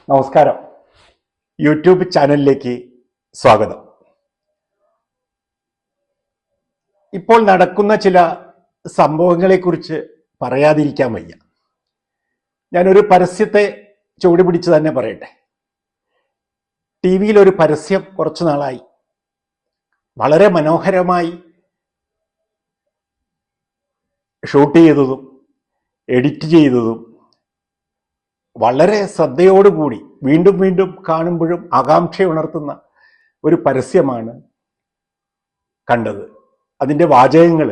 നമസ്കാരം. യൂട്യൂബ് ചാനലിലേക്ക് സ്വാഗതം. ഇപ്പോൾ നടക്കുന്ന ചില സംഭവങ്ങളെക്കുറിച്ച് പറയാതിരിക്കാൻ വയ്യ. ഞാനൊരു പരസ്യത്തെ ചുവട് പിടിച്ച് തന്നെ പറയട്ടെ. ടി വിയിൽ ഒരു പരസ്യം കുറച്ചു നാളായി വളരെ മനോഹരമായി ഷൂട്ട് ചെയ്തതും എഡിറ്റ് ചെയ്തതും വളരെ ശ്രദ്ധയോടുകൂടി വീണ്ടും വീണ്ടും കാണുമ്പോഴും ആകാംക്ഷ ഉണർത്തുന്ന ഒരു പരസ്യമാണ് കണ്ടത്. അതിൻ്റെ വാചകങ്ങൾ: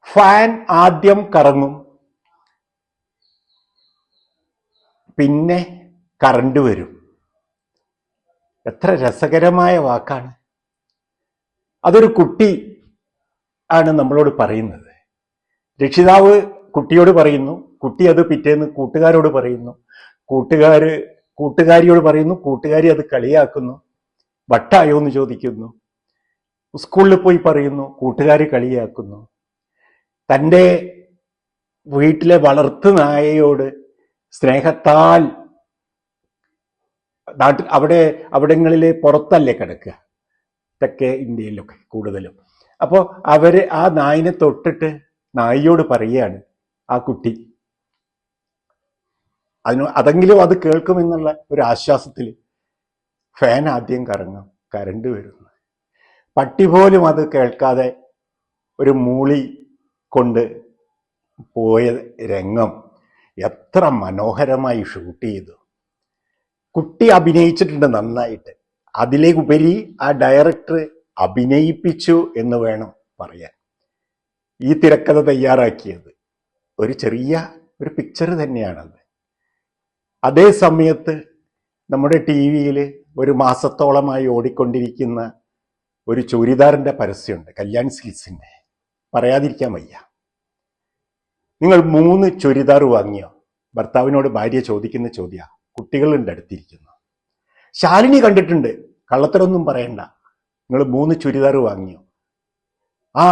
ഫാൻ ആദ്യം കറങ്ങും, പിന്നെ കറണ്ട് വരും. എത്ര രസകരമായ വാക്കാണ്! അതൊരു കുട്ടി ആണ് നമ്മളോട് പറയുന്നത്. രക്ഷിതാവ് കുട്ടിയോട് പറയുന്നു, കുട്ടി അത് പിറ്റേന്ന് കൂട്ടുകാരോട് പറയുന്നു, കൂട്ടുകാരിയോട് പറയുന്നു, കൂട്ടുകാരി അത് കളിയാക്കുന്നു, വട്ടായോ എന്ന് ചോദിക്കുന്നു, സ്കൂളിൽ പോയി പറയുന്നു, കൂട്ടുകാർ കളിയാക്കുന്നു. തൻ്റെ വീട്ടിലെ വളർത്തു നായയോട് സ്നേഹത്താൽ അവിടങ്ങളിലെ പുറത്തല്ലേ കിടക്കുക, തെക്കേ ഇന്ത്യയിലൊക്കെ കൂടുതലും. അപ്പോൾ അവര് ആ നായിനെ തൊട്ടിട്ട് നായിയോട് പറയുകയാണ് ആ കുട്ടി. അതെങ്കിലും അത് കേൾക്കുമെന്നുള്ള ഒരു ആശ്വാസത്തിൽ ഫാൻ ആദ്യം കറങ്ങും, കരണ്ട് വരുന്നു. പട്ടി പോലും അത് കേൾക്കാതെ ഒരു മൂളി കൊണ്ട് പോയ രംഗം എത്ര മനോഹരമായി ഷൂട്ട് ചെയ്തു. കുട്ടി അഭിനയിച്ചിട്ടുണ്ട് നന്നായിട്ട്. അതിലേക്കുപരി ആ ഡയറക്ടർ അഭിനയിപ്പിച്ചു എന്ന് വേണം പറയാൻ. ഈ തിരക്കഥ തയ്യാറാക്കിയത് ഒരു ചെറിയ ഒരു പിക്ചർ തന്നെയാണത്. അതേ സമയത്ത് നമ്മുടെ ടി വിയിൽ ഒരു മാസത്തോളമായി ഓടിക്കൊണ്ടിരിക്കുന്ന ഒരു ചുരിദാറിൻ്റെ പരസ്യമുണ്ട്, കല്യാൺ സിൽക്സിൻ്റെ. പറയാതിരിക്കാൻ വയ്യ. നിങ്ങൾ 3 ചുരിദാർ വാങ്ങിയോ? ഭർത്താവിനോട് ഭാര്യ ചോദിക്കുന്ന ചോദ്യ. കുട്ടികളുണ്ട് അടുത്തിരിക്കുന്നു. ശാലിനി കണ്ടിട്ടുണ്ട്, കള്ളത്തരൊന്നും പറയണ്ട. നിങ്ങൾ 3 ചുരിദാർ വാങ്ങിയോ? ആ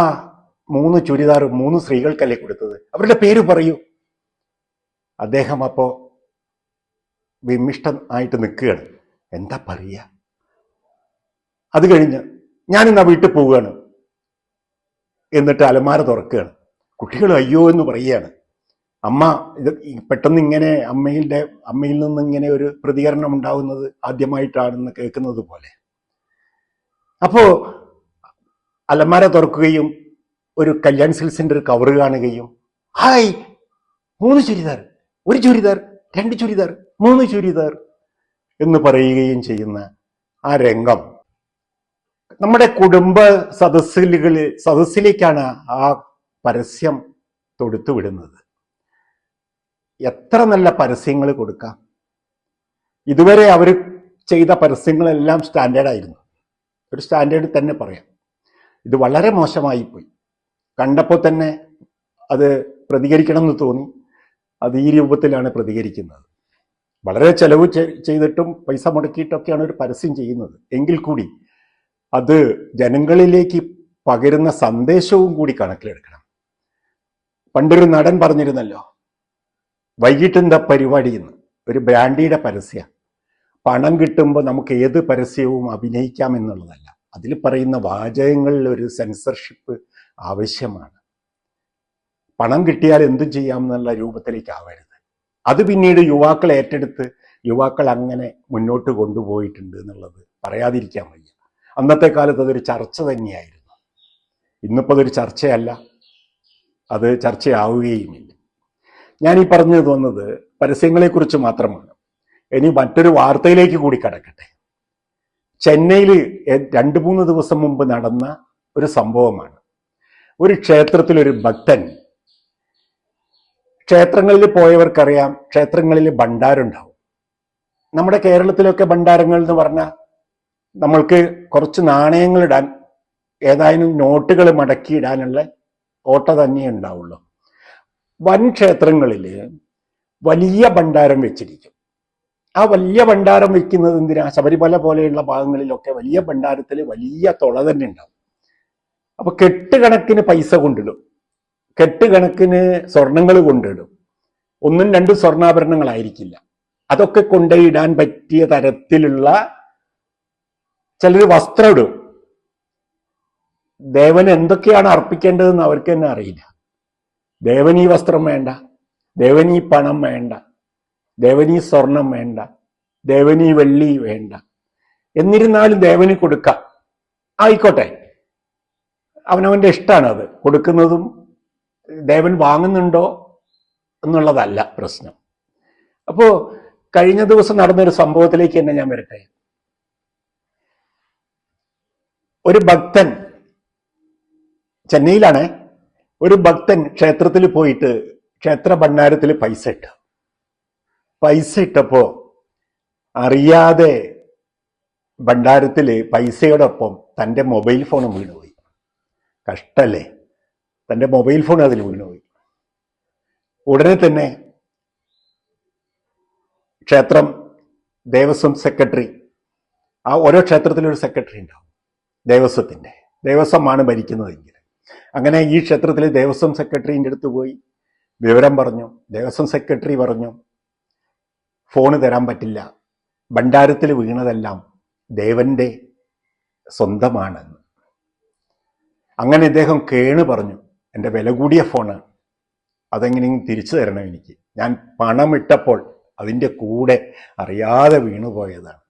3 ചുരിദാർ 3 സ്ത്രീകൾക്കല്ലേ കൊടുത്തത്? അവരുടെ പേര് പറയൂ. അദ്ദേഹം അപ്പോ വിമിഷ്ടം ആയിട്ട് നിൽക്കുകയാണ്. എന്താ പറയുക? അത് കഴിഞ്ഞ് ഞാനിന്നാ വീട്ടിൽ പോവുകയാണ്. എന്നിട്ട് അലമാര തുറക്കുകയാണ്. കുട്ടികൾ അയ്യോ എന്ന് പറയുകയാണ്. അമ്മ ഇത് പെട്ടെന്ന് ഇങ്ങനെ അമ്മയിൽ നിന്ന് ഇങ്ങനെ ഒരു പ്രതികരണം ഉണ്ടാവുന്നത് ആദ്യമായിട്ടാണെന്ന് കേൾക്കുന്നത് പോലെ. അപ്പോ അലമാര തുറക്കുകയും ഒരു കല്യാൺ സിൽക്സിന്റെ ഒരു കവർ കാണുകയും, ഹായ് 3 ചുരിദാർ, 1 ചുരിദാർ, 2 ചുരിദാർ, 3 ചുരിദാർ എന്ന് പറയുകയും ചെയ്യുന്ന ആ രംഗം നമ്മുടെ കുടുംബ സദസ്സിലേക്കാണ് ആ പരസ്യം തൊടുത്തുവിടുന്നത്. എത്ര നല്ല പരസ്യങ്ങൾ കൊടുക്കാം. ഇതുവരെ അവർ ചെയ്ത പരസ്യങ്ങളെല്ലാം സ്റ്റാൻഡേർഡായിരുന്നു. ഒരു സ്റ്റാൻഡേർഡ് തന്നെ പറയാം. ഇത് വളരെ മോശമായിപ്പോയി. കണ്ടപ്പോൾ തന്നെ അത് പ്രതികരിക്കണം എന്ന് തോന്നി. അത് ഈ രൂപത്തിലാണ് പ്രതികരിക്കുന്നത്. വളരെ ചെലവ് ചെയ്തിട്ടും പൈസ മുടക്കിയിട്ടൊക്കെയാണ് ഒരു പരസ്യം ചെയ്യുന്നത്. എങ്കിൽ കൂടി അത് ജനങ്ങളിലേക്ക് പകരുന്ന സന്ദേശവും കൂടി കണക്കിലെടുക്കണം. പണ്ടൊരു നടൻ പറഞ്ഞിരുന്നല്ലോ, വൈകിട്ടെന്താ പരിപാടി എന്ന്. ഒരു ബ്രാൻഡിയുടെ പരസ്യ. പണം കിട്ടുമ്പോൾ നമുക്ക് ഏത് പരസ്യവും അഭിനയിക്കാം എന്നുള്ളതല്ല. അതിൽ പറയുന്ന വാചകങ്ങളിൽ ഒരു സെൻസർഷിപ്പ് ആവശ്യമാണ്. പണം കിട്ടിയാൽ എന്തും ചെയ്യാം എന്നുള്ള രൂപത്തിലേക്ക് ആവരുത്. അത് പിന്നീട് യുവാക്കൾ ഏറ്റെടുത്ത് യുവാക്കൾ അങ്ങനെ മുന്നോട്ട് കൊണ്ടുപോയിട്ടുണ്ട് എന്നുള്ളത് പറയാതിരിക്കാൻ വയ്യ. അന്നത്തെ കാലത്ത് അതൊരു ചർച്ച തന്നെയായിരുന്നു. ഇന്നിപ്പോൾ അതൊരു ചർച്ചയല്ല, അത് ചർച്ചയാവുകയുമില്ല. ഞാൻ ഈ പറഞ്ഞു തോന്നുന്നത് പരസ്യങ്ങളെക്കുറിച്ച് മാത്രമാണ്. ഇനി മറ്റൊരു വാർത്തയിലേക്ക് കൂടി കടക്കട്ടെ. ചെന്നൈയിൽ 2-3 ദിവസം മുമ്പ് നടന്ന ഒരു സംഭവമാണ്. ഒരു ക്ഷേത്രത്തിലൊരു ഭക്തൻ, ക്ഷേത്രങ്ങളിൽ പോയവർക്കറിയാം, ക്ഷേത്രങ്ങളിൽ ഭണ്ഡാരുണ്ടാവും. നമ്മുടെ കേരളത്തിലൊക്കെ ഭണ്ഡാരങ്ങൾ എന്ന് പറഞ്ഞാൽ നമ്മൾക്ക് കുറച്ച് നാണയങ്ങൾ ഇടാൻ, ഏതായാലും നോട്ടുകൾ മടക്കിയിടാനുള്ള ഓട്ട തന്നെ ഉണ്ടാവുള്ളൂ. വൻ ക്ഷേത്രങ്ങളിൽ വലിയ ഭണ്ഡാരം വെച്ചിരിക്കും. ആ വലിയ ഭണ്ഡാരം വെക്കുന്നത് എന്തിനാ? ശബരിമല പോലെയുള്ള ഭാഗങ്ങളിലൊക്കെ വലിയ ഭണ്ഡാരത്തിൽ വലിയ തുള തന്നെ ഉണ്ടാവും. അപ്പൊ കെട്ടുകണക്കിന് പൈസ കൊണ്ടിടും, കെട്ടുകണക്കിന് സ്വർണങ്ങൾ കൊണ്ടിടും. 1-2 സ്വർണ്ണാഭരണങ്ങളായിരിക്കില്ല. അതൊക്കെ കൊണ്ടുപോയിടാൻ പറ്റിയ തരത്തിലുള്ള ചിലർ വസ്ത്രം ഇടും. ദേവന് എന്തൊക്കെയാണ് അർപ്പിക്കേണ്ടതെന്ന് അവർക്ക് തന്നെ അറിയില്ല. ദേവന് ഈ വസ്ത്രം വേണ്ട, ദേവന് ഈ പണം വേണ്ട, ദേവന് ഈ സ്വർണം വേണ്ട, ദേവന് ഈ വെള്ളി വേണ്ട. എന്നിരുന്നാലും ദേവന് കൊടുക്കാം, ആയിക്കോട്ടെ, അവനവന്റെ ഇഷ്ടമാണ് അത്. കൊടുക്കുന്നതും ദേവൻ വാങ്ങുന്നുണ്ടോ എന്നുള്ളതല്ല പ്രശ്നം. അപ്പോ കഴിഞ്ഞ ദിവസം നടന്നൊരു സംഭവത്തിലേക്ക് തന്നെ ഞാൻ വരട്ടെ. ഒരു ഭക്തൻ, ചെന്നൈയിലാണ്, ഒരു ഭക്തൻ ക്ഷേത്രത്തിൽ പോയിട്ട് ക്ഷേത്ര ഭണ്ഡാരത്തിൽ പൈസ ഇട്ടപ്പോ അറിയാതെ ഭണ്ഡാരത്തില് പൈസയോടൊപ്പം തൻ്റെ മൊബൈൽ ഫോണും വീണുപോയി. കഷ്ടല്ലേ, തൻ്റെ മൊബൈൽ ഫോൺ അതിൽ വീണുപോയി. ഉടനെ തന്നെ ക്ഷേത്രം ദേവസ്വം സെക്രട്ടറി, ആ ഓരോ ക്ഷേത്രത്തിലൊരു സെക്രട്ടറി ഉണ്ടാവും ദേവസ്വത്തിന്റെ, ദേവസ്വമാണ് ഭരിക്കുന്നതെങ്കിൽ. അങ്ങനെ ഈ ക്ഷേത്രത്തിലെ ദേവസ്വം സെക്രട്ടറിൻ്റെ അടുത്ത് പോയി വിവരം പറഞ്ഞു. ദേവസ്വം സെക്രട്ടറി പറഞ്ഞു, ഫോണ് തരാൻ പറ്റില്ല, ഭണ്ഡാരത്തിൽ വീണതെല്ലാം ദേവന്റെ സ്വന്തമാണെന്ന്. അങ്ങനെ ഇദ്ദേഹം കേണ് പറഞ്ഞു, എൻ്റെ വില കൂടിയ ഫോണ് അതെങ്ങനെയും തിരിച്ചു തരണം എനിക്ക്, ഞാൻ പണമിട്ടപ്പോൾ അതിൻ്റെ കൂടെ അറിയാതെ വീണു പോയതാണ്.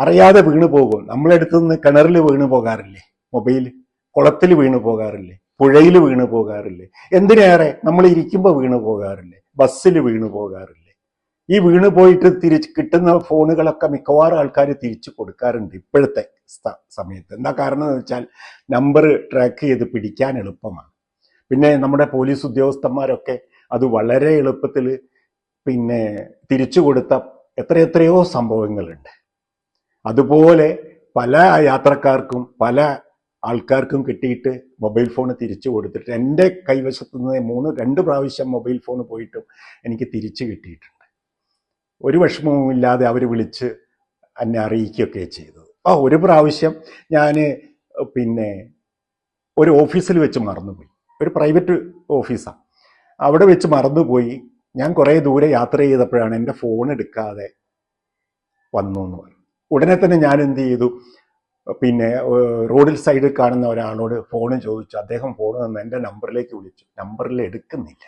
അറിയാതെ വീണു പോകും. നമ്മളെടുത്തു നിന്ന് കിണറിൽ വീണു പോകാറില്ലേ, മൊബൈൽ കുളത്തിൽ വീണു പോകാറില്ലേ, പുഴയിൽ വീണു പോകാറില്ലേ, എന്തിനേറെ നമ്മൾ ഇരിക്കുമ്പോൾ വീണു പോകാറില്ലേ, ബസ്സിൽ വീണു പോകാറില്ലേ. ഈ വീണു പോയിട്ട് തിരിച്ച് കിട്ടുന്ന ഫോണുകളൊക്കെ മിക്കവാറും ആൾക്കാർ തിരിച്ചു കൊടുക്കാറുണ്ട് ഇപ്പോഴത്തെ സമയത്ത്. എന്താ കാരണം എന്ന് വെച്ചാൽ നമ്പർ ട്രാക്ക് ചെയ്ത് പിടിക്കാൻ എളുപ്പമാണ്. പിന്നെ നമ്മുടെ പോലീസ് ഉദ്യോഗസ്ഥന്മാരൊക്കെ അത് വളരെ എളുപ്പത്തിൽ പിന്നെ തിരിച്ചു കൊടുത്ത എത്രയെത്രയോ സംഭവങ്ങളുണ്ട്. അതുപോലെ പല യാത്രക്കാർക്കും പല ആൾക്കാർക്കും കിട്ടിയിട്ട് മൊബൈൽ ഫോൺ തിരിച്ചു കൊടുത്തിട്ട് എൻ്റെ കൈവശത്തു നിന്ന് 2 പ്രാവശ്യം മൊബൈൽ ഫോൺ പോയിട്ടും എനിക്ക് തിരിച്ചു കിട്ടിയിട്ടുണ്ട്. ഒരു വിഷമവും ഇല്ലാതെ അവർ വിളിച്ച് എന്നെ അറിയിക്കുകയൊക്കെ ചെയ്തത്. ഒരു പ്രാവശ്യം ഞാൻ പിന്നെ ഒരു ഓഫീസിൽ വെച്ച് മറന്നുപോയി, ഒരു പ്രൈവറ്റ് ഓഫീസാണ്, അവിടെ വെച്ച് മറന്നുപോയി. ഞാൻ കുറേ ദൂരെ യാത്ര ചെയ്തപ്പോഴാണ് എൻ്റെ ഫോൺ എടുക്കാതെ വന്നു എന്ന് പറഞ്ഞു. ഉടനെ തന്നെ ഞാൻ എന്ത് ചെയ്തു, പിന്നെ റോഡിൽ സൈഡിൽ കാണുന്ന ഒരാളോട് ഫോണ് ചോദിച്ചു. അദ്ദേഹം ഫോൺ തന്ന് എൻ്റെ നമ്പറിലേക്ക് വിളിച്ചു, നമ്പറിൽ എടുക്കുന്നില്ല.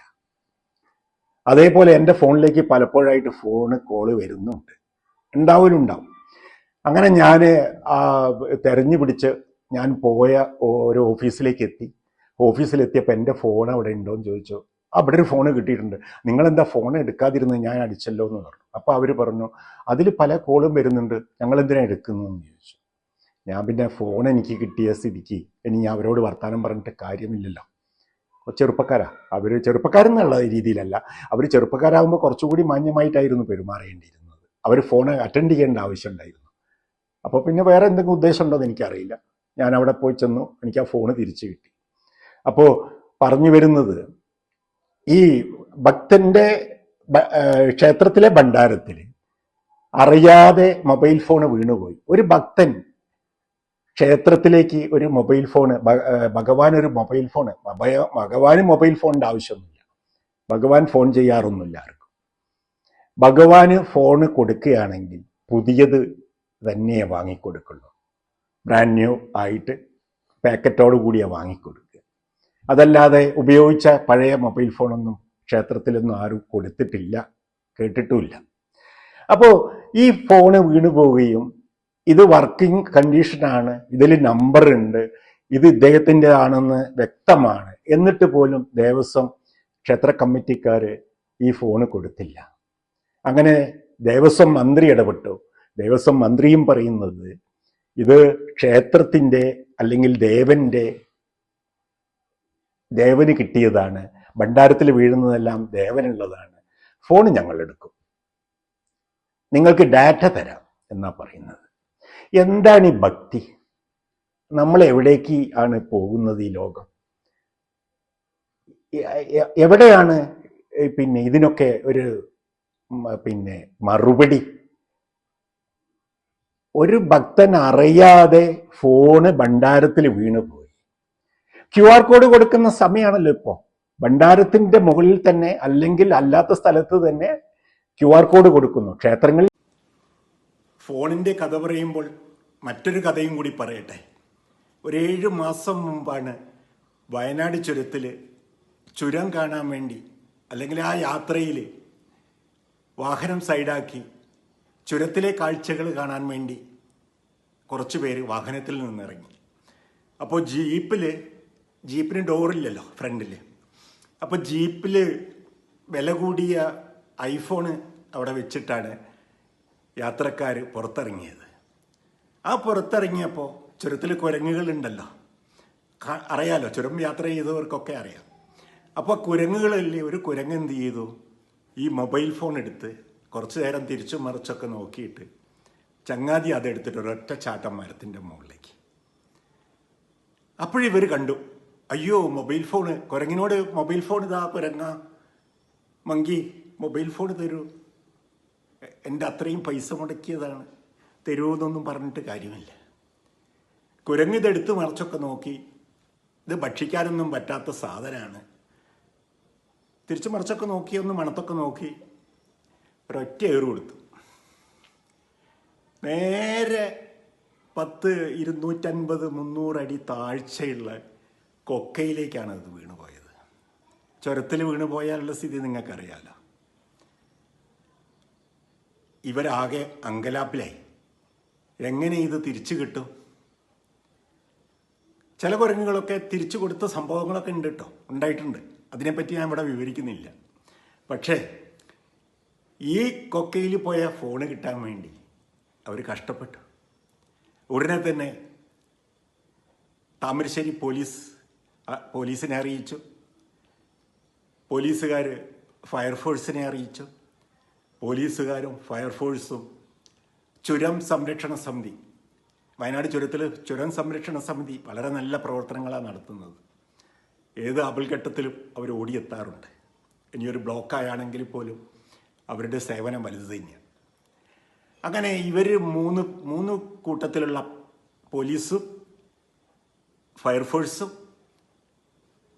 അതേപോലെ എൻ്റെ ഫോണിലേക്ക് പലപ്പോഴായിട്ട് ഫോണ് കോള് വരുന്നുണ്ട്, ഉണ്ടാവും. അങ്ങനെ ഞാൻ തെരഞ്ഞു പിടിച്ച് ഞാൻ പോയ ഒരു ഓഫീസിലേക്ക് എത്തി. ഓഫീസിലെത്തിയപ്പോൾ എൻ്റെ ഫോൺ അവിടെ ഉണ്ടോ എന്ന് ചോദിച്ചു. അവിടെ ഒരു ഫോൺ കിട്ടിയിട്ടുണ്ട്, നിങ്ങളെന്താ ഫോൺ എടുക്കാതിരുന്നത്, ഞാൻ അടിച്ചല്ലോ എന്ന് പറഞ്ഞു. അപ്പോൾ അവർ പറഞ്ഞു, അതിൽ പല കോളും വരുന്നുണ്ട്, ഞങ്ങളെന്തിനാ എടുക്കുന്നതെന്ന് ചോദിച്ചു. ഞാൻ പിന്നെ ഫോൺ എനിക്ക് കിട്ടിയ സ്ഥിതിക്ക് ഇനി ഞാൻ അവരോട് വർത്താനം പറഞ്ഞിട്ട് കാര്യമില്ലല്ലോ. ചെറുപ്പക്കാരാ അവർ, ചെറുപ്പക്കാരെന്നുള്ള രീതിയിലല്ല, അവർ ചെറുപ്പക്കാരാകുമ്പോൾ കുറച്ചുകൂടി മാന്യമായിട്ടായിരുന്നു പെരുമാറേണ്ടിയിരുന്നത്. അവർ ഫോൺ അറ്റൻഡ് ചെയ്യേണ്ട ആവശ്യം ഉണ്ടായിരുന്നു. അപ്പോൾ പിന്നെ വേറെ എന്തെങ്കിലും ഉദ്ദേശം ഉണ്ടോ എന്ന് എനിക്കറിയില്ല. ഞാൻ അവിടെ പോയി ചെന്നു, എനിക്ക് ആ ഫോണ് തിരിച്ചു കിട്ടി. അപ്പോൾ പറഞ്ഞു വരുന്നത്, ഈ ഭക്തന്റെ ക്ഷേത്രത്തിലെ ഭണ്ഡാരത്തിൽ അറിയാതെ മൊബൈൽ ഫോൺ വീണുപോയി. ഒരു ഭക്തൻ ക്ഷേത്രത്തിലേക്ക് ഒരു മൊബൈൽ ഫോണ്, ഭഗവാൻ ഒരു മൊബൈൽ ഫോണ്, ഭഗവാന് മൊബൈൽ ഫോണിന്റെ ആവശ്യമൊന്നുമില്ല, ഭഗവാൻ ഫോൺ ചെയ്യാറൊന്നുമില്ല ആർക്കും. ഭഗവാന് ഫോണ് കൊടുക്കുകയാണെങ്കിൽ പുതിയത് തന്നെ വാങ്ങിക്കൊടുക്കുള്ളൂ, ബ്രാൻഡ് ന്യൂ ആയിട്ട് പാക്കറ്റോട് കൂടിയാണ് വാങ്ങിക്കൊടുക്കുക. അതല്ലാതെ ഉപയോഗിച്ച പഴയ മൊബൈൽ ഫോണൊന്നും ക്ഷേത്രത്തിലൊന്നും ആരും കൊടുത്തിട്ടില്ല, കേട്ടിട്ടുമില്ല. അപ്പോൾ ഈ ഫോണ് വീണു പോവുകയും, ഇത് വർക്കിംഗ് കണ്ടീഷനാണ്, ഇതിൽ നമ്പർ ഉണ്ട്, ഇത് ഇദ്ദേഹത്തിൻ്റെ ആണെന്ന് വ്യക്തമാണ്, എന്നിട്ട് പോലും ദേവസ്വം ക്ഷേത്ര കമ്മിറ്റിക്കാർ ഈ ഫോണ് കൊടുത്തില്ല. അങ്ങനെ ദേവസ്വം മന്ത്രി ഇടപെട്ടു. ദേവസ്വം മന്ത്രിയും പറയുന്നത്, ഇത് ക്ഷേത്രത്തിൻ്റെ അല്ലെങ്കിൽ ദേവന് കിട്ടിയതാണ്, ഭണ്ഡാരത്തിൽ വീഴുന്നതെല്ലാം ദേവനുള്ളതാണ്, ഫോൺ ഞങ്ങൾ എടുക്കും, നിങ്ങൾക്ക് ഡാറ്റ തരാം എന്നാ പറയുന്നത്. എന്താണ് ഈ ഭക്തി? നമ്മൾ എവിടേക്ക് ആണ് പോകുന്നത്? ഈ ലോകം എവിടെയാണ് പിന്നെ ഇതിനൊക്കെ ഒരു പിന്നെ മറുപടി? ഒരു ഭക്തൻ അറിയാതെ ഫോണ് ഭണ്ഡാരത്തിൽ വീണുപോയി. QR കോഡ് കൊടുക്കുന്ന സമയമാണല്ലോ ഇപ്പോൾ. ഭണ്ഡാരത്തിന്റെ മുകളിൽ തന്നെ അല്ലെങ്കിൽ അല്ലാത്ത സ്ഥലത്ത് തന്നെ QR കോഡ് കൊടുക്കുന്നു. ക്ഷേത്രങ്ങളിൽ ഫോണിൻ്റെ കഥ പറയുമ്പോൾ മറ്റൊരു കഥയും കൂടി പറയട്ടെ. ഒരു 7 മാസം മുമ്പാണ് വയനാട് ചുരത്തിൽ ചുരം കാണാൻ വേണ്ടി, അല്ലെങ്കിൽ ആ യാത്രയിൽ വാഹനം സൈഡാക്കി ചുരത്തിലെ കാഴ്ചകൾ കാണാൻ വേണ്ടി കുറച്ച് പേര് വാഹനത്തിൽ നിന്നിറങ്ങി. അപ്പോൾ ജീപ്പിന് ഡോറില്ലല്ലോ ഫ്രണ്ടിൽ. അപ്പോൾ ജീപ്പിൽ വില കൂടിയ ഐഫോണ് അവിടെ വെച്ചിട്ടാണ് യാത്രക്കാർ പുറത്തിറങ്ങിയത്. ആ പുറത്തിറങ്ങിയപ്പോൾ ചുരത്തിൽ കുരങ്ങുകളുണ്ടല്ലോ, അറിയാലോ, ചുരം യാത്ര ചെയ്തവർക്കൊക്കെ അറിയാം. അപ്പോൾ കുരങ്ങുകളിൽ ഒരു കുരങ്ങ് എന്ത് ചെയ്തു, ഈ മൊബൈൽ ഫോൺ എടുത്ത് കുറച്ച് നേരം തിരിച്ചും മറിച്ചൊക്കെ നോക്കിയിട്ട് ചങ്ങാതി അതെടുത്തിട്ട് ഒരൊറ്റ ചാട്ടം മരത്തിൻ്റെ മുകളിലേക്ക്. അപ്പോഴിവർ കണ്ടു, അയ്യോ മൊബൈൽ ഫോണ്, കുരങ്ങിനോട് മൊബൈൽ ഫോൺ ഇതാ കുരങ്ങ മങ്കി മൊബൈൽ ഫോൺ തരൂ, എൻ്റെ അത്രയും പൈസ മുടക്കിയതാണ്, തരുമെന്നൊന്നും പറഞ്ഞിട്ട് കാര്യമില്ല. കുരങ്ങ് ഇതെടുത്ത് മറിച്ചൊക്കെ നോക്കി, ഇത് ഭക്ഷിക്കാനൊന്നും പറ്റാത്ത സാധനമാണ്. തിരിച്ചു മറിച്ചൊക്കെ നോക്കി, ഒന്ന് മണത്തൊക്കെ നോക്കി, ഒരൊറ്റ ഏറ് കൊടുത്തു. നേരെ 10, 250, 300 അടി താഴ്ചയുള്ള കൊക്കയിലേക്കാണ് അത് വീണുപോയത്. ചുരത്തിൽ വീണുപോയാലുള്ള സ്ഥിതി നിങ്ങൾക്കറിയാലോ. ഇവരാകെ അങ്കലാപ്പിലായി, എങ്ങനെ ഇത് തിരിച്ചു കിട്ടും? ചില കുരങ്ങുകളൊക്കെ തിരിച്ചു കൊടുത്ത സംഭവങ്ങളൊക്കെ ഉണ്ട് കേട്ടോ, ഉണ്ടായിട്ടുണ്ട്. അതിനെപ്പറ്റി ഞാൻ ഇവിടെ വിവരിക്കുന്നില്ല. പക്ഷേ ഈ കൊക്കയിൽ പോയ ഫോണ് കിട്ടാൻ വേണ്ടി അവർ കഷ്ടപ്പെട്ടു. ഉടനെ തന്നെ താമരശ്ശേരി പോലീസിനെ അറിയിച്ചു, പോലീസുകാർ ഫയർഫോഴ്സിനെ അറിയിച്ചു, പോലീസുകാരും ഫയർഫോഴ്സും ചുരം സംരക്ഷണ സമിതി, വയനാട് ചുരത്തിൽ ചുരം സംരക്ഷണ സമിതി വളരെ നല്ല പ്രവർത്തനങ്ങളാണ് നടത്തുന്നത്. ഏത് അപൽഘട്ടത്തിലും അവർ ഓടിയെത്താറുണ്ട്. ഇനിയൊരു ബ്ലോക്കായാണെങ്കിൽ പോലും അവരുടെ സേവനം വലുത് തന്നെയാണ്. അങ്ങനെ ഇവർ മൂന്ന് കൂട്ടത്തിലുള്ള പോലീസും ഫയർഫോഴ്സും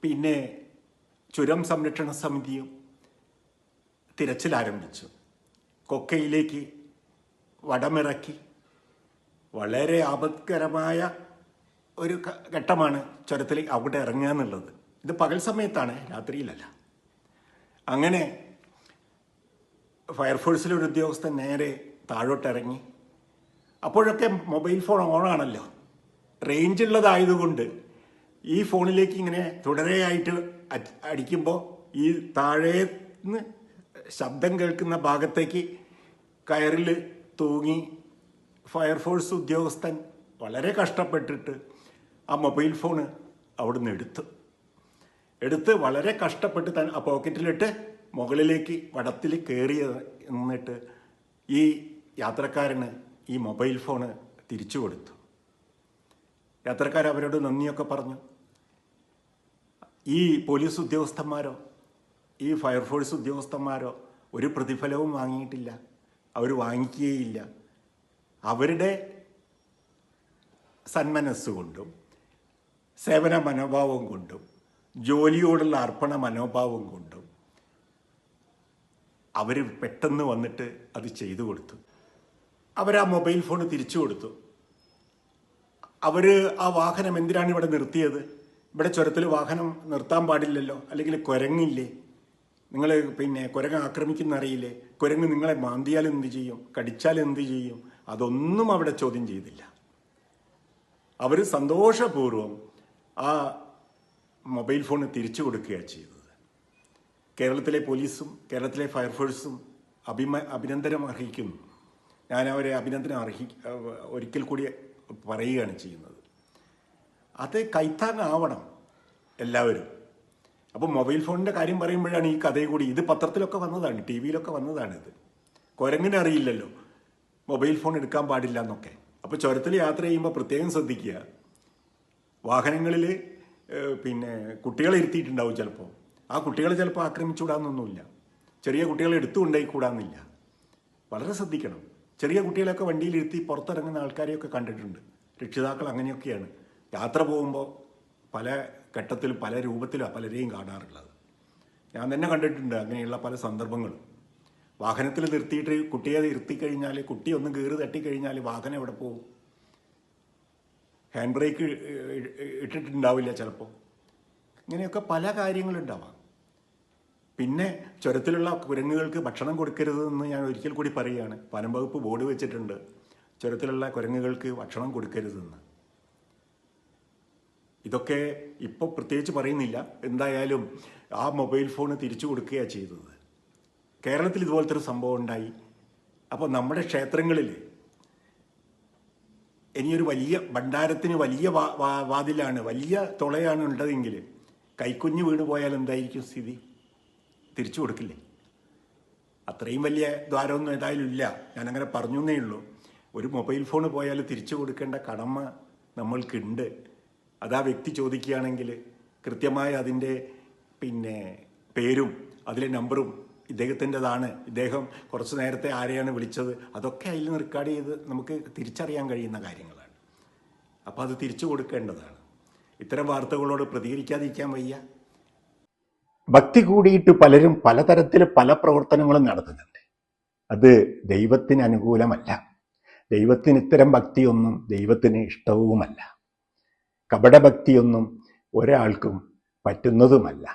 പിന്നെ ചുരം സംരക്ഷണ സമിതിയും തിരച്ചിൽ ആരംഭിച്ചു. കൊക്കയിലേക്ക് വടമിറക്കി. വളരെ ആപത്കരമായ ഒരു ഘട്ടമാണ് ചുരത്തിൽ അവിടെ ഇറങ്ങുക എന്നുള്ളത്. ഇത് പകൽ സമയത്താണ്, രാത്രിയിലല്ല. അങ്ങനെ ഫയർഫോഴ്സിലെ ഒരു ഉദ്യോഗസ്ഥൻ നേരെ താഴോട്ടിറങ്ങി. അപ്പോഴൊക്കെ മൊബൈൽ ഫോൺ ഓണാണല്ലോ, റേഞ്ച് ഉള്ളതായതുകൊണ്ട് ഈ ഫോണിലേക്ക് ഇങ്ങനെ തുടരെയായിട്ട് അടിക്കുമ്പോൾ ഈ താഴേന്ന് ശബ്ദം കേൾക്കുന്ന ഭാഗത്തേക്ക് കയറിൽ തൂങ്ങി ഫയർഫോഴ്സ് ഉദ്യോഗസ്ഥൻ വളരെ കഷ്ടപ്പെട്ടിട്ട് ആ മൊബൈൽ ഫോണ് അവിടുന്ന് എടുത്ത് വളരെ കഷ്ടപ്പെട്ട് ആ പോക്കറ്റിലിട്ട് മുകളിലേക്ക് വടത്തിൽ കയറി എന്നിട്ട് ഈ യാത്രക്കാരന് ഈ മൊബൈൽ ഫോണ് തിരിച്ചു കൊടുത്തു. യാത്രക്കാർ അവരോട് നന്ദിയൊക്കെ പറഞ്ഞു. ഈ പോലീസ് ഉദ്യോഗസ്ഥന്മാരോ ഈ ഫയർഫോഴ്സ് ഉദ്യോഗസ്ഥന്മാരോ ഒരു പ്രതിഫലവും വാങ്ങിയിട്ടില്ല, അവർ വാങ്ങിക്കുകയില്ല. അവരുടെ സന്മനസ്സുകൊണ്ടും സേവന മനോഭാവം കൊണ്ടും ജോലിയോടുള്ള അർപ്പണ മനോഭാവം കൊണ്ടും അവർ പെട്ടെന്ന് വന്നിട്ട് അത് ചെയ്തു കൊടുത്തു. അവരാ മൊബൈൽ ഫോൺ തിരിച്ചു കൊടുത്തു. അവർ ആ വാഹനം എന്തിനാണ് ഇവിടെ നിർത്തിയത്? ഇവിടെ ചുരത്തിൽ വാഹനം നിർത്താൻ പാടില്ലല്ലോ, അല്ലെങ്കിൽ കുരങ്ങില്ലേ, നിങ്ങൾ കുരങ്ങ് ആക്രമിക്കുന്ന അറിയില്ലേ, കുരങ്ങ് നിങ്ങളെ മാന്തിയാൽ എന്ത് ചെയ്യും, കടിച്ചാൽ എന്ത് ചെയ്യും, അതൊന്നും അവിടെ ചോദ്യം ചെയ്തില്ല. അവർ സന്തോഷപൂർവ്വം ആ മൊബൈൽ ഫോൺ തിരിച്ചു കൊടുക്കുകയാണ് ചെയ്തത്. കേരളത്തിലെ പോലീസും കേരളത്തിലെ ഫയർഫോഴ്സും അഭിനന്ദനം അർഹിക്കുന്നു. ഞാൻ അവരെ അഭിനന്ദനം ഒരിക്കൽ കൂടി പറയുകയാണ് ചെയ്യുന്നത്. അത് കൈത്താങ്ങാവണം എല്ലാവരും. അപ്പോൾ മൊബൈൽ ഫോണിൻ്റെ കാര്യം പറയുമ്പോഴാണ് ഈ കഥയും കൂടി. ഇത് പത്രത്തിലൊക്കെ വന്നതാണ്, ടി വിയിലൊക്കെ വന്നതാണിത്. കുരങ്ങിന് അറിയില്ലല്ലോ മൊബൈൽ ഫോൺ എടുക്കാൻ പാടില്ല എന്നൊക്കെ. അപ്പോൾ ചുരത്തിൽ യാത്ര ചെയ്യുമ്പോൾ പ്രത്യേകം ശ്രദ്ധിക്കുക. വാഹനങ്ങളിൽ കുട്ടികളെ ഇരുത്തിയിട്ടുണ്ടാവും ചിലപ്പോൾ. ആ കുട്ടികളെ ചിലപ്പോൾ ആക്രമിച്ചുകൂടാന്നൊന്നുമില്ല. ചെറിയ കുട്ടികളെ എടുത്തുകൊണ്ടായി കൂടാന്നില്ല. വളരെ ശ്രദ്ധിക്കണം. ചെറിയ കുട്ടികളെയൊക്കെ വണ്ടിയിലിരുത്തി പുറത്തിറങ്ങുന്ന ആൾക്കാരെയൊക്കെ കണ്ടിട്ടുണ്ട്. രക്ഷിതാക്കൾ അങ്ങനെയൊക്കെയാണ് യാത്ര പോകുമ്പോൾ പല ഘട്ടത്തിലും പല രൂപത്തിലാണ് പലരെയും കാണാറുള്ളത്. ഞാൻ തന്നെ കണ്ടിട്ടുണ്ട് അങ്ങനെയുള്ള പല സന്ദർഭങ്ങളും. വാഹനത്തിൽ നിർത്തിയിട്ട് കുട്ടിയെ നിർത്തിക്കഴിഞ്ഞാൽ കുട്ടി ഒന്ന് കീറി തട്ടിക്കഴിഞ്ഞാൽ വാഹനം എവിടെ പോകും? ഹാൻഡ് ബ്രേക്ക് ഇട്ടിട്ടുണ്ടാവില്ല ചിലപ്പോൾ. ഇങ്ങനെയൊക്കെ പല കാര്യങ്ങളുണ്ടാവാം. പിന്നെ ചുരത്തിലുള്ള കുരങ്ങുകൾക്ക് ഭക്ഷണം കൊടുക്കരുതെന്ന് ഞാൻ ഒരിക്കൽ കൂടി പറയുകയാണ്. വനം വകുപ്പ് ബോർഡ് വെച്ചിട്ടുണ്ട്, ചുരത്തിലുള്ള കുരങ്ങുകൾക്ക് ഭക്ഷണം കൊടുക്കരുതെന്ന്. ഇതൊക്കെ ഇപ്പോൾ പ്രത്യേകിച്ച് പറയുന്നില്ല. എന്തായാലും ആ മൊബൈൽ ഫോൺ തിരിച്ചു കൊടുക്കുകയാണ് ചെയ്തത്. കേരളത്തിൽ ഇതുപോലത്തെ ഒരു സംഭവം ഉണ്ടായി. അപ്പോൾ നമ്മുടെ ക്ഷേത്രങ്ങളിൽ ഇനിയൊരു വലിയ ഭണ്ഡാരത്തിന് വലിയ വാതിലാണ്, വലിയ തുളയാണ് ഉള്ളതെങ്കിൽ കൈക്കുഞ്ഞ് വീണ് പോയാൽ എന്തായിരിക്കും സ്ഥിതി? തിരിച്ചു കൊടുക്കില്ലേ? അത്രയും വലിയ ദ്വാരമൊന്നും ഏതായാലും ഇല്ല, ഞാനങ്ങനെ പറഞ്ഞു എന്നേ ഉള്ളൂ. ഒരു മൊബൈൽ ഫോൺ പോയാൽ തിരിച്ചു കൊടുക്കേണ്ട കടമ നമ്മൾക്കുണ്ട്. അതാ വ്യക്തി ചോദിക്കുകയാണെങ്കിൽ കൃത്യമായി അതിൻ്റെ പേരും അതിലെ നമ്പറും ഇദ്ദേഹത്തിൻ്റെതാണ്, ഇദ്ദേഹം കുറച്ച് നേരത്തെ ആരെയാണ് വിളിച്ചത്, അതൊക്കെ അതിൽ റെക്കോർഡ് ചെയ്ത് നമുക്ക് തിരിച്ചറിയാൻ കഴിയുന്ന കാര്യങ്ങളാണ്. അപ്പോൾ അത് തിരിച്ചു കൊടുക്കേണ്ടതാണ്. ഇത്തരം വാർത്തകളോട് പ്രതികരിക്കാതിരിക്കാൻ വയ്യ. ഭക്തി കൂടിയിട്ട് പലരും പലതരത്തിൽ പല പ്രവർത്തനങ്ങളും നടത്തുന്നുണ്ട്. അത് ദൈവത്തിന് അനുകൂലമല്ല. ദൈവത്തിന് ഇത്തരം ഭക്തിയൊന്നും ദൈവത്തിന് ഇഷ്ടവുമല്ല. കപടഭക്തിയൊന്നും ഒരാൾക്കും പറ്റുന്നതുമല്ല.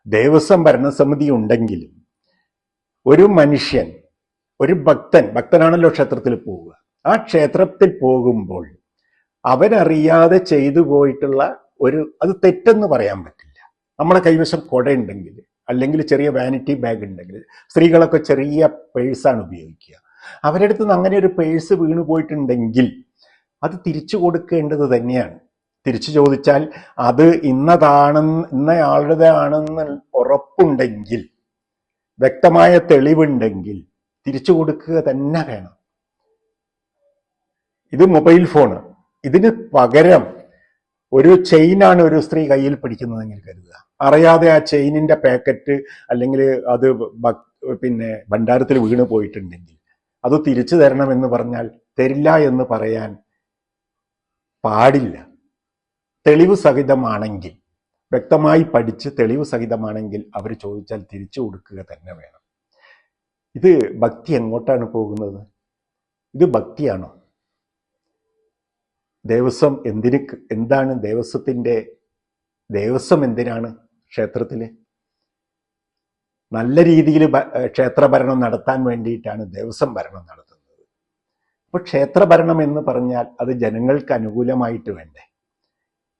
ദേവസ്വം ഭരണസമിതി ഉണ്ടെങ്കിലും ഒരു മനുഷ്യൻ, ഒരു ഭക്തനാണല്ലോ ക്ഷേത്രത്തിൽ പോവുക. ആ ക്ഷേത്രത്തിൽ പോകുമ്പോൾ അവനറിയാതെ ചെയ്തു പോയിട്ടുള്ള അത് തെറ്റെന്ന് പറയാൻ പറ്റില്ല. നമ്മളെ കൈവശം കുട ഉണ്ടെങ്കിൽ, അല്ലെങ്കിൽ ചെറിയ വാനിറ്റി ബാഗ് ഉണ്ടെങ്കിൽ, സ്ത്രീകളൊക്കെ ചെറിയ പേഴ്സാണ് ഉപയോഗിക്കുക. അവരുടെ അടുത്ത് നിന്ന് അങ്ങനെ ഒരു പേഴ്സ് വീണു പോയിട്ടുണ്ടെങ്കിൽ അത് തിരിച്ചു കൊടുക്കേണ്ടത് തന്നെയാണ്. തിരിച്ചു ചോദിച്ചാൽ അത് ഇന്നയാളുടേതാണെന്ന് ഉറപ്പുണ്ടെങ്കിൽ, വ്യക്തമായ തെളിവുണ്ടെങ്കിൽ തിരിച്ചു കൊടുക്കുക തന്നെ വേണം. ഇത് മൊബൈൽ ഫോണ്, ഇതിന് പകരം ഒരു ചെയിനാണ് ഒരു സ്ത്രീ കയ്യിൽ പിടിക്കുന്നതെങ്കിൽ കരുതുക. അറിയാതെ ആ ചെയിനിന്റെ പാക്കറ്റ് അല്ലെങ്കിൽ അത് ഭണ്ഡാരത്തിൽ വീണ് പോയിട്ടുണ്ടെങ്കിൽ അത് തിരിച്ചു തരണമെന്ന് പറഞ്ഞാൽ തരില്ല എന്ന് പറയാൻ പാടില്ല. തെളിവ് സഹിതമാണെങ്കിൽ, വ്യക്തമായി പഠിച്ച് തെളിവ് സഹിതമാണെങ്കിൽ അവർ ചോദിച്ചാൽ തിരിച്ചു കൊടുക്കുക തന്നെ വേണം. ഇത് ഭക്തി എങ്ങോട്ടാണ് പോകുന്നത്? ഇത് ഭക്തിയാണോ? ദേവസ്വം എന്താണ് ദേവസ്വം എന്തിനാണ് ക്ഷേത്രത്തില്? നല്ല രീതിയിൽ ക്ഷേത്രഭരണം നടത്താൻ വേണ്ടിയിട്ടാണ് ദേവസ്വം ഭരണം നടത്തുന്നത്. അപ്പോൾ ക്ഷേത്രഭരണം എന്ന് പറഞ്ഞാൽ അത് ജനങ്ങൾക്ക് അനുകൂലമായിട്ട് വേണ്ടേ?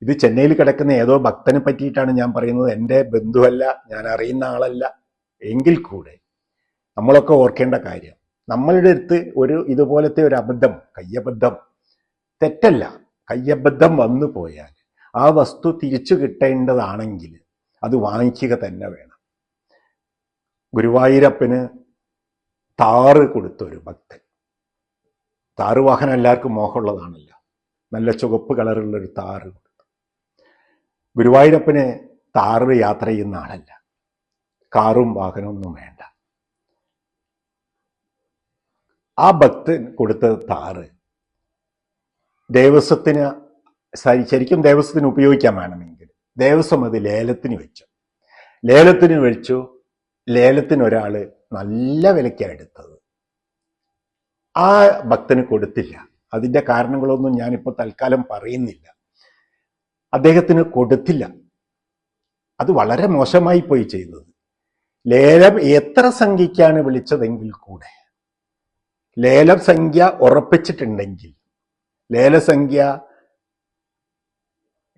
ഇത് ചെന്നൈയിൽ കിടക്കുന്ന ഏതോ ഭക്തനെ പറ്റിയിട്ടാണ് ഞാൻ പറയുന്നത്. എൻ്റെ ബന്ധുവല്ല, ഞാൻ അറിയുന്ന ആളല്ല. എങ്കിൽ കൂടെ നമ്മളൊക്കെ ഓർക്കേണ്ട കാര്യം, നമ്മളുടെ അടുത്ത് ഇതുപോലത്തെ ഒരു അബദ്ധം, കയ്യബദ്ധം തെറ്റല്ല, കയ്യബദ്ധം വന്നു പോയാൽ ആ വസ്തു തിരിച്ചു കിട്ടേണ്ടതാണെങ്കിൽ അത് വാങ്ങിക്കുക തന്നെ വേണം. ഗുരുവായൂരപ്പന് താറ് കൊടുത്തൊരു ഭക്തൻ, താറ് വാഹനം എല്ലാവർക്കും മോഹമുള്ളതാണല്ലോ, നല്ല ചുവപ്പ് കളറുള്ളൊരു താറ് കൊടുത്തു. ഗുരുവായൂരപ്പന് താറ് യാത്ര ചെയ്യുന്ന ആളല്ല, കാറും വാഹനമൊന്നും വേണ്ട. ആ ഭക്തൻ കൊടുത്ത താറ് ശരിക്കും ദേവസ്വത്തിന് ഉപയോഗിക്കാൻ വേണമെങ്കിൽ ദേവസ്വം അത് ലേലത്തിന് വെച്ചു. ലേലത്തിന് ഒരാള് നല്ല വിലയ്ക്കാണ് എടുത്തത്. ആ ഭക്തന് കൊടുത്തില്ല. അതിന്റെ കാരണങ്ങളൊന്നും ഞാനിപ്പോൾ തൽക്കാലം പറയുന്നില്ല. അദ്ദേഹത്തിന് കൊടുത്തില്ല. അത് വളരെ മോശമായി പോയി ചെയ്തത്. ലേലം എത്ര സംഖ്യയ്ക്കാണ് വിളിച്ചതെങ്കിൽ കൂടെ ലേലം സംഖ്യ ഉറപ്പിച്ചിട്ടുണ്ടെങ്കിൽ, ലേലസംഖ്യ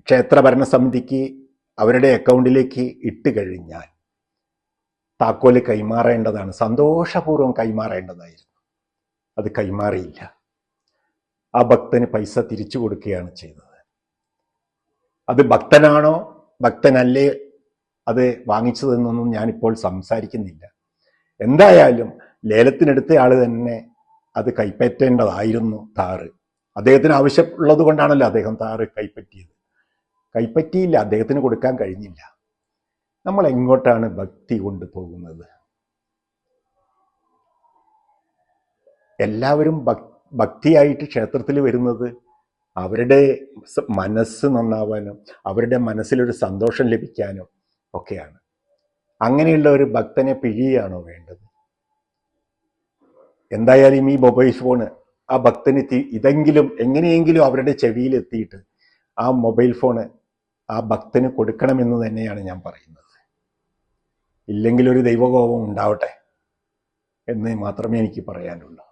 ക്ഷേത്ര ഭരണസമിതിക്ക് അവരുടെ അക്കൗണ്ടിലേക്ക് ഇട്ട് കഴിഞ്ഞാൽ താക്കോല് കൈമാറേണ്ടതാണ്, സന്തോഷപൂർവ്വം കൈമാറേണ്ടതായിരുന്നു. അത് കൈമാറിയില്ല. ആ ഭക്തന് പൈസ തിരിച്ചു കൊടുക്കുകയാണ് ചെയ്തത്. അത് ഭക്തനാണോ ഭക്തനല്ലേ അത് വാങ്ങിച്ചതെന്നൊന്നും ഞാനിപ്പോൾ സംസാരിക്കുന്നില്ല. എന്തായാലും ലേലത്തിനെടുത്ത ആള് തന്നെ അത് കൈപ്പറ്റേണ്ടതായിരുന്നു താറ്. അദ്ദേഹത്തിന് ആവശ്യമുള്ളത് കൊണ്ടാണല്ലോ അദ്ദേഹം താറ് കൈപ്പറ്റിയില്ല, അദ്ദേഹത്തിന് കൊടുക്കാൻ കഴിഞ്ഞില്ല. നമ്മൾ എങ്ങോട്ടാണ് ഭക്തി കൊണ്ടുപോകുന്നത്? എല്ലാവരും ഭക്തിയായിട്ട് ക്ഷേത്രത്തിൽ വരുന്നത് അവരുടെ മനസ്സ് നന്നാവാനും അവരുടെ മനസ്സിലൊരു സന്തോഷം ലഭിക്കാനും ഒക്കെയാണ്. അങ്ങനെയുള്ള ഒരു ഭക്തനെ പിഴിയാണോ വേണ്ടത്? എന്തായാലും ഈ മൊബൈൽ ഫോണ് ആ ഭക്തന് ഇതെങ്കിലും എങ്ങനെയെങ്കിലും അവരുടെ ചെവിയിൽ എത്തിയിട്ട് ആ മൊബൈൽ ഫോണ് ആ ഭക്തന് കൊടുക്കണമെന്ന് തന്നെയാണ് ഞാൻ പറയുന്നത്. ഇല്ലെങ്കിൽ ഒരു ദൈവകോപം ഉണ്ടാവട്ടെ എന്ന് മാത്രമേ എനിക്ക് പറയാനുള്ളൂ.